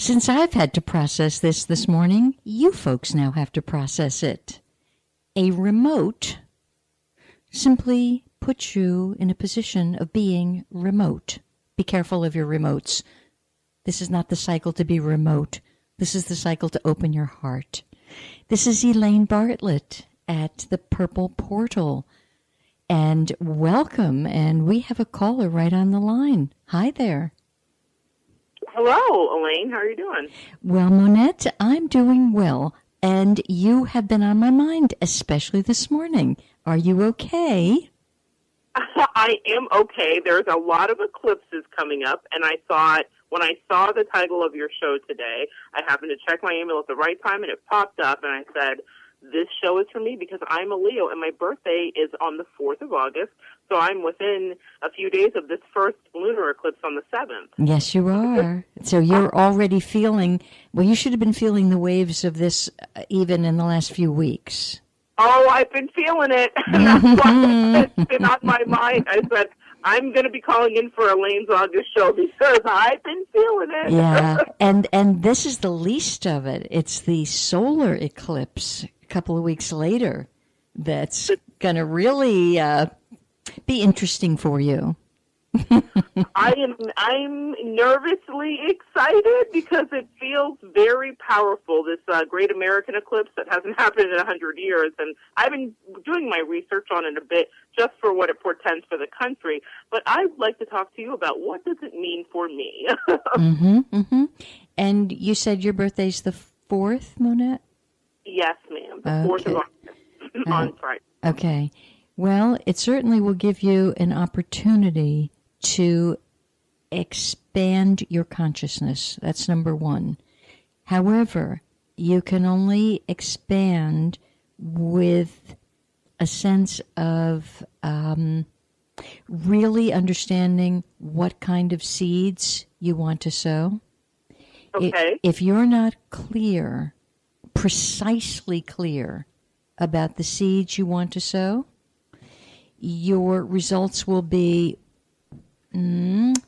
since I've had to process this morning, you folks now have to process it. A remote simply puts you in a position of being remote. Be careful of your remotes. This is not the cycle to be remote. This is the cycle to open your heart. This is Elaine Bartlett at the Purple Portal. And welcome. And we have a caller right on the line. Hi there. Hello, Elaine. How are you doing? Well, Monette, I'm doing well. And you have been on my mind, especially this morning. Are you okay? I am okay. There's a lot of eclipses coming up, and I thought when I saw the title of your show today, I happened to check my email at the right time, and it popped up, and I said, this show is for me because I'm a Leo, and my birthday is on the 4th of August, so I'm within a few days of this first lunar eclipse on the 7th. Yes, you are. So you're already feeling, well, you should have been feeling the waves of this even in the last few weeks. Oh, I've been feeling it. That's why it's been on my mind. I said, I'm going to be calling in for Elaine's August show because I've been feeling it. Yeah, and this is the least of it. It's the solar eclipse a couple of weeks later that's going to really be interesting for you. I'm nervously excited because it feels very powerful, this great American eclipse that hasn't happened in 100 years. And I've been doing my research on it a bit just for what it portends for the country. But I'd like to talk to you about what does it mean for me. And you said your birthday's the 4th, Monette? Yes, ma'am. The 4th of August on Friday. Okay. Well, it certainly will give you an opportunity to expand your consciousness. That's number one. However, you can only expand with a sense of really understanding what kind of seeds you want to sow. Okay. If you're not clear, precisely clear about the seeds you want to sow, your results will be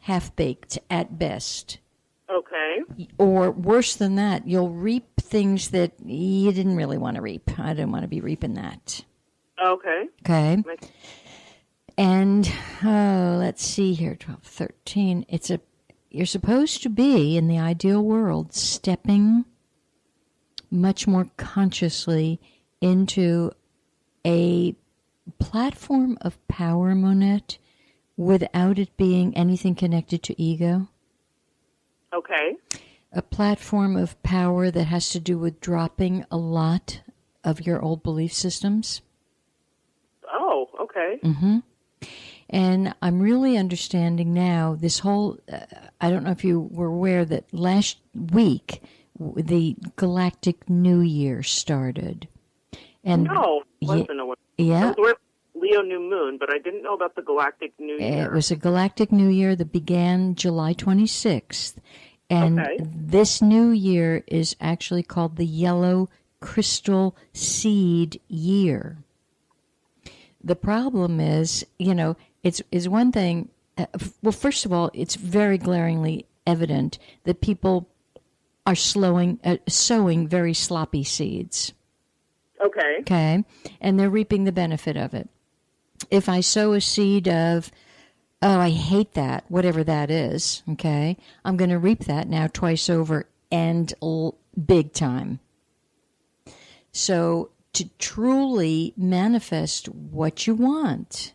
half-baked at best. Okay. Or worse than that, you'll reap things that you didn't really want to reap. I didn't want to be reaping that. Okay. Okay. And let's see here, 12, 13. You're supposed to be, in the ideal world, stepping much more consciously into a platform of power, Monette, without it being anything connected to ego. Okay. A platform of power that has to do with dropping a lot of your old belief systems. Oh, okay. And I'm really understanding now this whole, I don't know if you were aware that last week the Galactic New Year started. And no, wasn't aware. Yeah. Leo New Moon, but I didn't know about the Galactic New Year. It was a Galactic New Year that began July 26th. And this new year is actually called the Yellow Crystal Seed Year. The problem is, it's one thing. Well, first of all, it's very glaringly evident that people are sowing very sloppy seeds. Okay. And they're reaping the benefit of it. If I sow a seed of, oh, I hate that, whatever that is, okay, I'm going to reap that now twice over and big time. So to truly manifest what you want,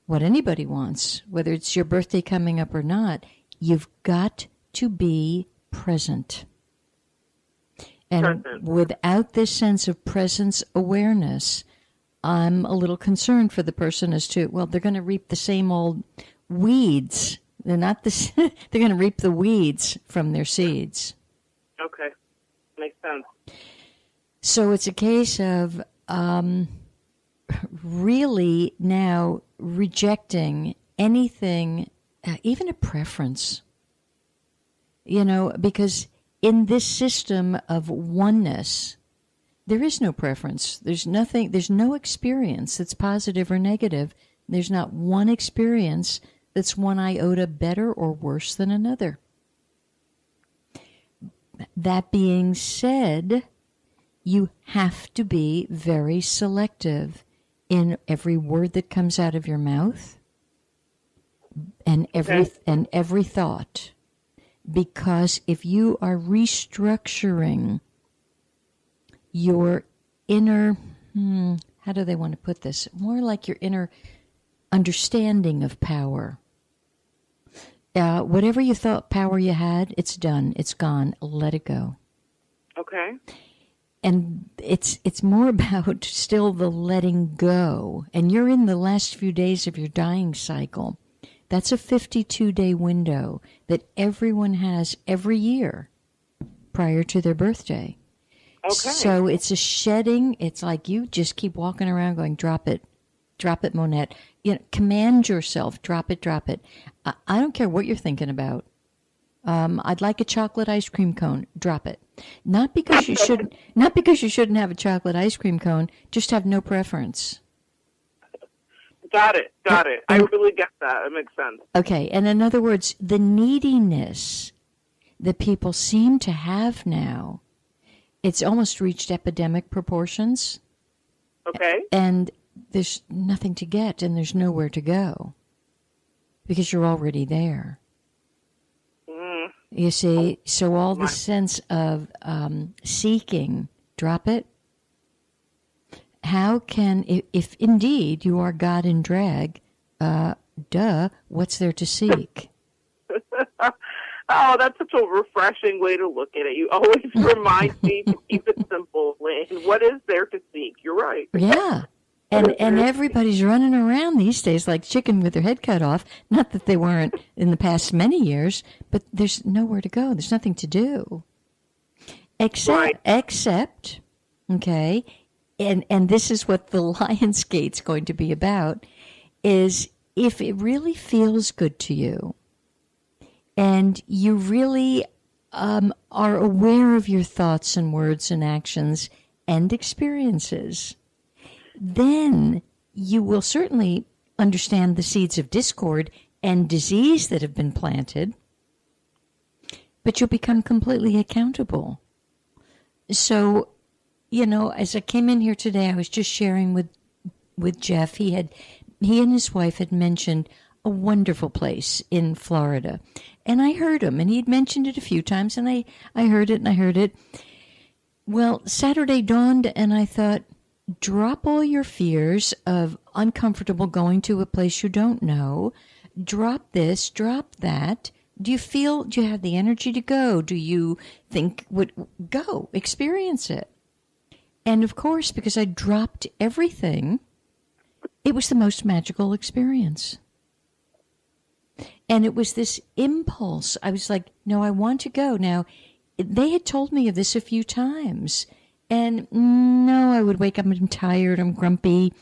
what anybody wants, whether it's your birthday coming up or not, you've got to be present. And without this sense of presence awareness, I'm a little concerned for the person as to, well, they're going to reap the same old weeds. They're not the. They're going to reap the weeds from their seeds. Okay, makes sense. So it's a case of really now rejecting anything, even a preference. Because in this system of oneness, there is no preference. There's nothing, there's no experience that's positive or negative. There's not one experience that's one iota better or worse than another. That being said, you have to be very selective in every word that comes out of your mouth and every thought. Because if you are restructuring your inner, how do they want to put this? More like your inner understanding of power. Whatever you thought power you had, it's done. It's gone. Let it go. Okay. And it's more about still the letting go. And you're in the last few days of your dying cycle. That's a 52-day window that everyone has every year prior to their birthday. Okay. So it's a shedding. It's like you just keep walking around going, drop it, Monette. Command yourself, drop it. I don't care what you're thinking about. I'd like a chocolate ice cream cone. Drop it. Not because you shouldn't have a chocolate ice cream cone. Just have no preference. Got it. I really get that. It makes sense. Okay. And in other words, the neediness that people seem to have now, it's almost reached epidemic proportions. Okay. And there's nothing to get and there's nowhere to go because you're already there. You see, so all the sense of seeking, drop it. How can, if indeed you are God in drag, what's there to seek? Oh, that's such a refreshing way to look at it. You always remind me to keep it simple, Elaine. What is there to seek? You're right. Yeah. And everybody's running around these days like chicken with their head cut off. Not that they weren't in the past many years, but there's nowhere to go. There's nothing to do. Except, okay, and this is what the Lionsgate's going to be about, is if it really feels good to you and you really are aware of your thoughts and words and actions and experiences, then you will certainly understand the seeds of discord and disease that have been planted, but you'll become completely accountable. So, as I came in here today, I was just sharing with Jeff. He and his wife had mentioned a wonderful place in Florida. And I heard him, and he'd mentioned it a few times, and I heard it. Well, Saturday dawned, and I thought, drop all your fears of uncomfortable going to a place you don't know. Drop this, drop that. Do you have the energy to go? Do you think go, experience it? And of course, because I dropped everything, it was the most magical experience. And it was this impulse. I was like, no, I want to go. Now, they had told me of this a few times. And no, I would wake up, I'm tired, I'm grumpy,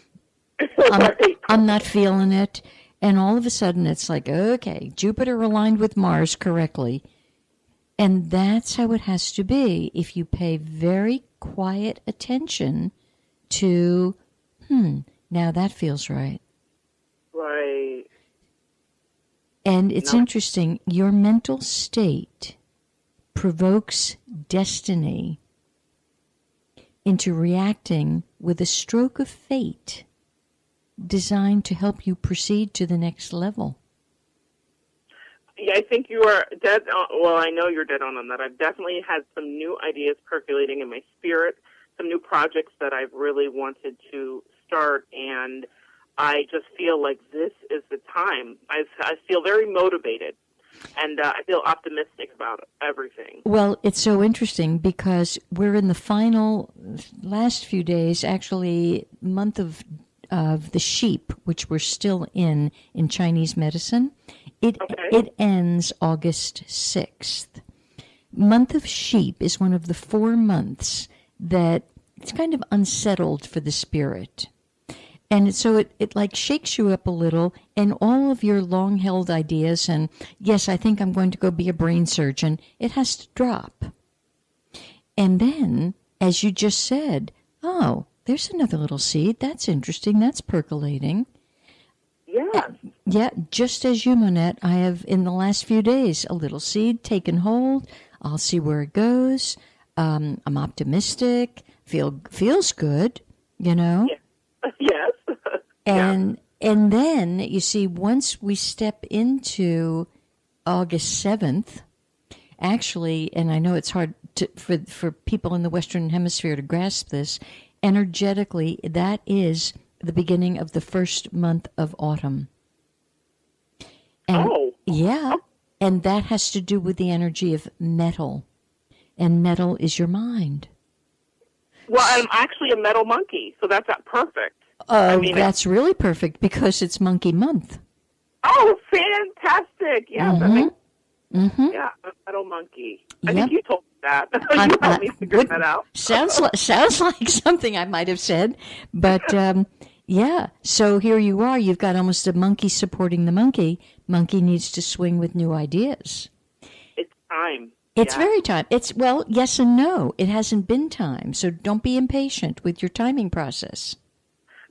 I'm not feeling it. And all of a sudden it's like, okay, Jupiter aligned with Mars correctly. And that's how it has to be if you pay very quiet attention to, now that feels right. Right. And it's interesting, your mental state provokes destiny into reacting with a stroke of fate designed to help you proceed to the next level. Yeah, I think you are dead on. Well, I know you're dead on that. I've definitely had some new ideas percolating in my spirit, some new projects that I've really wanted to start, and I just feel like this is the time. I feel very motivated. And I feel optimistic about everything. Well, it's so interesting because we're in the last few days, actually, month of the sheep, which we're still in Chinese medicine. It ends August 6th. Month of sheep is one of the 4 months that it's kind of unsettled for the spirit. And so it like shakes you up a little, and all of your long-held ideas and, yes, I think I'm going to go be a brain surgeon, it has to drop. And then, as you just said, oh, there's another little seed. That's interesting. That's percolating. Yes. Yeah, just as you, Monette, I have, in the last few days, a little seed taken hold. I'll see where it goes. I'm optimistic. Feels good, you know? Yes. And then, you see, once we step into August 7th, actually, and I know it's hard for people in the Western Hemisphere to grasp this, energetically, that is the beginning of the first month of autumn. And, yeah, and that has to do with the energy of metal, and metal is your mind. Well, I'm actually a metal monkey, so that's perfect. That's really perfect because it's Monkey Month. Oh, fantastic! Yeah, Mm-hmm. that makes, yeah, I'm a metal monkey. I think you told me that. You helped me figure that out. sounds like something I might have said, but yeah. So here you are. You've got almost a monkey supporting the monkey. Monkey needs to swing with new ideas. It's time. It's very time. Well, yes and no. It hasn't been time, so don't be impatient with your timing process.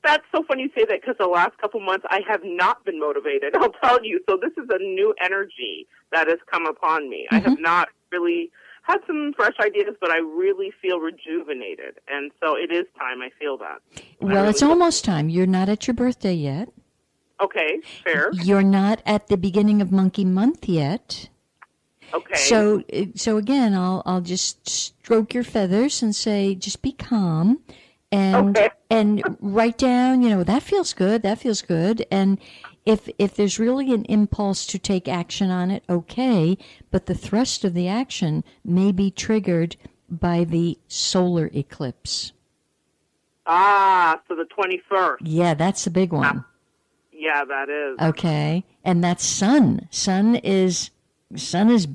That's so funny you say that because the last couple months I have not been motivated, I'll tell you. So this is a new energy that has come upon me. I have not really had some fresh ideas, but I really feel rejuvenated. And so it is time. I feel that. Well, it's almost time. You're not at your birthday yet. Okay, fair. You're not at the beginning of Monkey Month yet. Okay. So again, I'll just stroke your feathers and say, just be calm. And write down, that feels good, that feels good. And if there's really an impulse to take action on it, okay, but the thrust of the action may be triggered by the solar eclipse. So the 21st. Yeah, that's the big one. Yeah, that is. Okay, and that's sun. Sun is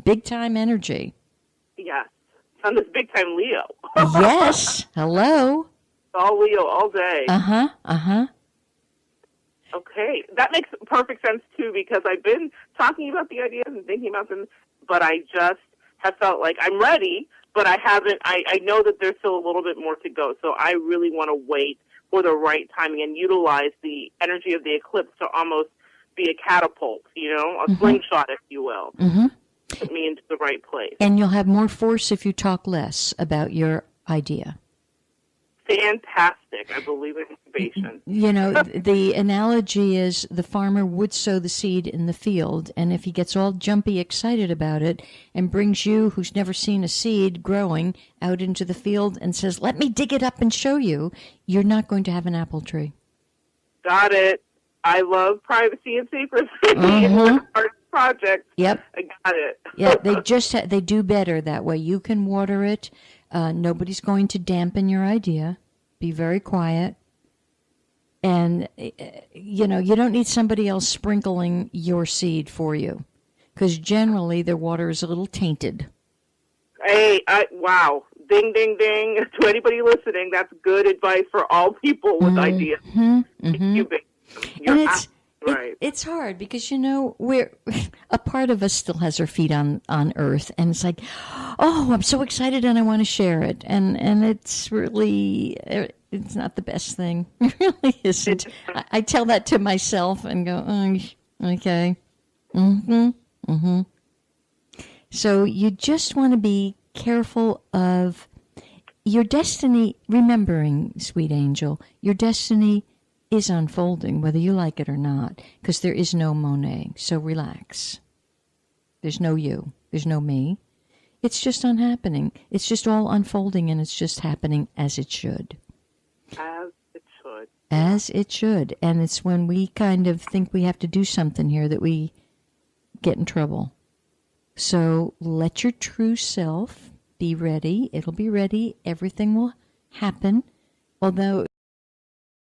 big time energy. Yes. Sun is big time Leo. Yes. Hello. All Leo, all day. Okay. That makes perfect sense, too, because I've been talking about the ideas and thinking about them, but I just have felt like I'm ready, but I haven't. I know that there's still a little bit more to go, so I really want to wait for the right timing and utilize the energy of the eclipse to almost be a catapult, a slingshot, if you will. Put me into the right place. And you'll have more force if you talk less about your idea. Fantastic. I believe in incubation. The analogy is the farmer would sow the seed in the field, and if he gets all jumpy excited about it and brings you, who's never seen a seed growing, out into the field and says, let me dig it up and show you, you're not going to have an apple tree. Got it. I love privacy and secrecy in art projects. Yep. I got it. Yeah, they do better that way. You can water it. Nobody's going to dampen your idea. Be very quiet. And, you don't need somebody else sprinkling your seed for you. Because generally their water is a little tainted. Hey, wow. Ding, ding, ding. To anybody listening, that's good advice for all people with ideas. You're right. It's hard because, we're a part of us still has her feet on earth, and it's like, oh, I'm so excited and I want to share it. And it's really, it's not the best thing. It really isn't. I tell that to myself and go, oh, okay. So you just want to be careful of your destiny, remembering, sweet angel, your destiny is unfolding, whether you like it or not, because there is no Monet. So relax. There's no you. There's no me. It's just unhappening. It's just all unfolding, and it's just happening as it should. As it should. As it should. And it's when we kind of think we have to do something here that we get in trouble. So let your true self be ready. It'll be ready. Everything will happen. Although